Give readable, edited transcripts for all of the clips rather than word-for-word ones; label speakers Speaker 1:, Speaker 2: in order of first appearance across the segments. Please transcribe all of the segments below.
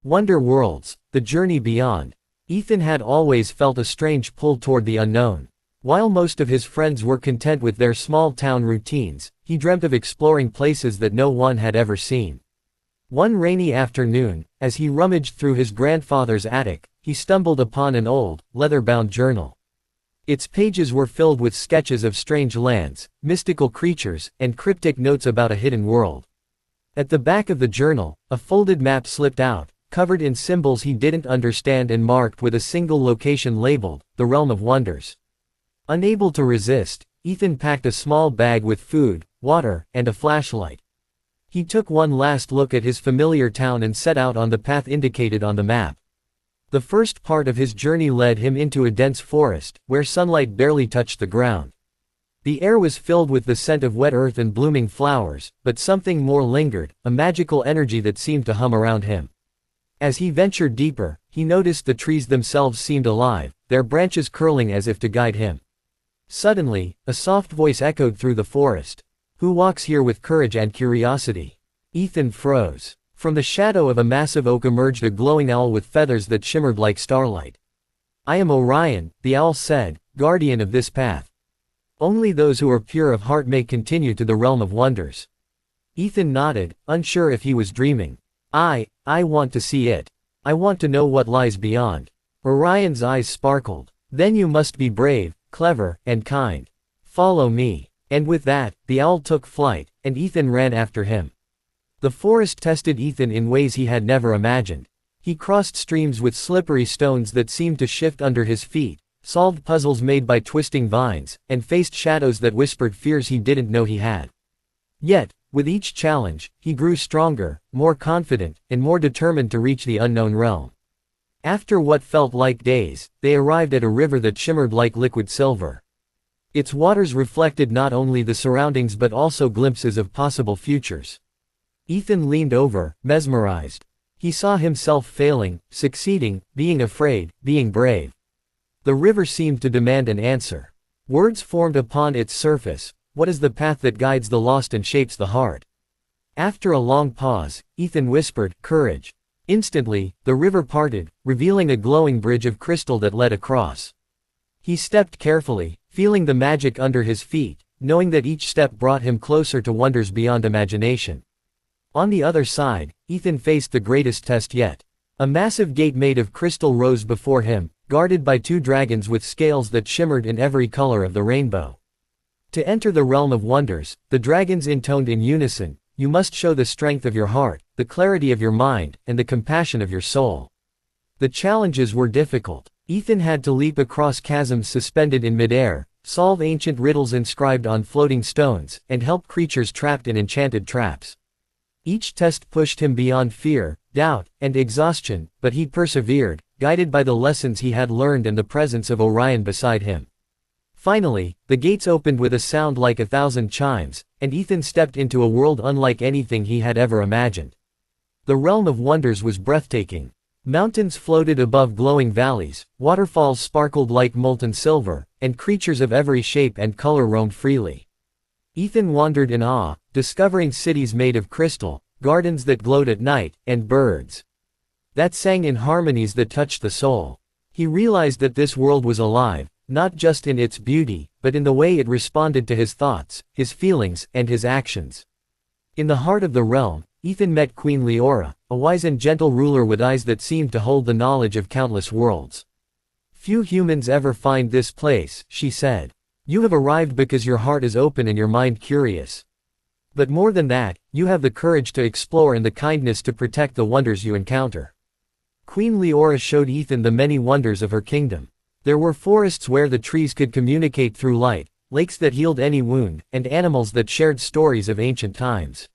Speaker 1: Wonder Worlds, The Journey Beyond. Ethan had always felt a strange pull toward the unknown. While most of his friends were content with their small-town routines, he dreamt of exploring places that no one had ever seen. One rainy afternoon, as he rummaged through his grandfather's attic, he stumbled upon an old, leather-bound journal. Its pages were filled with sketches of strange lands, mystical creatures, and cryptic notes about a hidden world. At the back of the journal, a folded map slipped out, covered in symbols he didn't understand and marked with a single location labeled, the Realm of Wonders. Unable to resist, Ethan packed a small bag with food, water, and a flashlight. He took one last look at his familiar town and set out on the path indicated on the map. The first part of his journey led him into a dense forest, where sunlight barely touched the ground. The air was filled with the scent of wet earth and blooming flowers, but something more lingered, a magical energy that seemed to hum around him. As he ventured deeper, he noticed the trees themselves seemed alive, their branches curling as if to guide him. Suddenly, a soft voice echoed through the forest. "Who walks here with courage and curiosity?" Ethan froze. From the shadow of a massive oak emerged a glowing owl with feathers that shimmered like starlight. "I am Orion," the owl said, "guardian of this path. Only those who are pure of heart may continue to the realm of wonders." Ethan nodded, unsure if he was dreaming. I want to see it. I want to know what lies beyond." Orion's eyes sparkled. "Then you must be brave, clever, and kind. Follow me." And with that, the owl took flight, and Ethan ran after him. The forest tested Ethan in ways he had never imagined. He crossed streams with slippery stones that seemed to shift under his feet, solved puzzles made by twisting vines, and faced shadows that whispered fears he didn't know he had. Yet, with each challenge, he grew stronger, more confident, and more determined to reach the unknown realm. After what felt like days, they arrived at a river that shimmered like liquid silver. Its waters reflected not only the surroundings but also glimpses of possible futures. Ethan leaned over, mesmerized. He saw himself failing, succeeding, being afraid, being brave. The river seemed to demand an answer. Words formed upon its surface. What is the path that guides the lost and shapes the heart? After a long pause, Ethan whispered, "Courage." Instantly, the river parted, revealing a glowing bridge of crystal that led across. He stepped carefully, feeling the magic under his feet, knowing that each step brought him closer to wonders beyond imagination. On the other side, Ethan faced the greatest test yet. A massive gate made of crystal rose before him, guarded by two dragons with scales that shimmered in every color of the rainbow. To enter the realm of wonders, the dragons intoned in unison, "You must show the strength of your heart, the clarity of your mind, and the compassion of your soul." The challenges were difficult. Ethan had to leap across chasms suspended in midair, solve ancient riddles inscribed on floating stones, and help creatures trapped in enchanted traps. Each test pushed him beyond fear, doubt, and exhaustion, but he persevered, guided by the lessons he had learned and the presence of Orion beside him. Finally, the gates opened with a sound like 1,000 chimes, and Ethan stepped into a world unlike anything he had ever imagined. The realm of wonders was breathtaking. Mountains floated above glowing valleys, waterfalls sparkled like molten silver, and creatures of every shape and color roamed freely. Ethan wandered in awe, discovering cities made of crystal, gardens that glowed at night, and birds that sang in harmonies that touched the soul. He realized that this world was alive, not just in its beauty, but in the way it responded to his thoughts, his feelings, and his actions. In the heart of the realm, Ethan met Queen Leora, a wise and gentle ruler with eyes that seemed to hold the knowledge of countless worlds. "Few humans ever find this place," she said. "You have arrived because your heart is open and your mind curious. But more than that, you have the courage to explore and the kindness to protect the wonders you encounter." Queen Leora showed Ethan the many wonders of her kingdom. There were forests where the trees could communicate through light, lakes that healed any wound, and animals that shared stories of ancient times.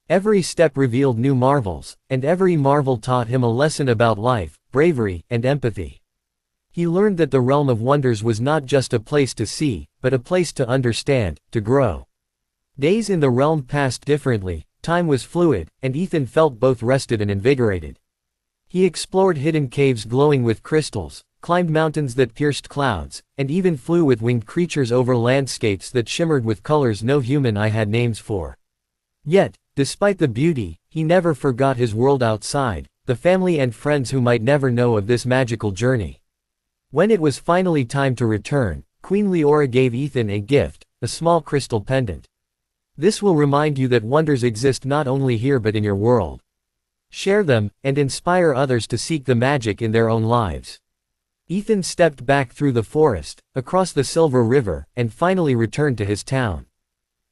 Speaker 1: Every step revealed new marvels, and every marvel taught him a lesson about life, bravery, and empathy. He learned that the realm of wonders was not just a place to see, but a place to understand, to grow. Days in the realm passed differently, time was fluid, and Ethan felt both rested and invigorated. He explored hidden caves glowing with crystals, climbed mountains that pierced clouds, and even flew with winged creatures over landscapes that shimmered with colors no human eye had names for. Yet, despite the beauty, he never forgot his world outside, the family and friends who might never know of this magical journey. When it was finally time to return, Queen Leora gave Ethan a gift, a small crystal pendant. This will remind you that wonders exist not only here but in your world. Share them, and inspire others to seek the magic in their own lives. Ethan stepped back through the forest, across the Silver River, and finally returned to his town.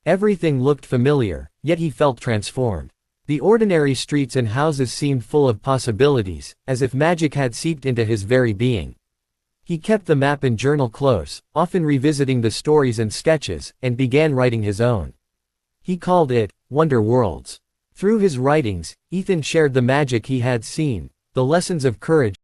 Speaker 1: Everything looked familiar, yet he felt transformed. The ordinary streets and houses seemed full of possibilities, as if magic had seeped into his very being. He kept the map and journal close, often revisiting the stories and sketches, and began writing his own. He called it, Wonder Worlds. Through his writings, Ethan shared the magic he had seen, the lessons of courage,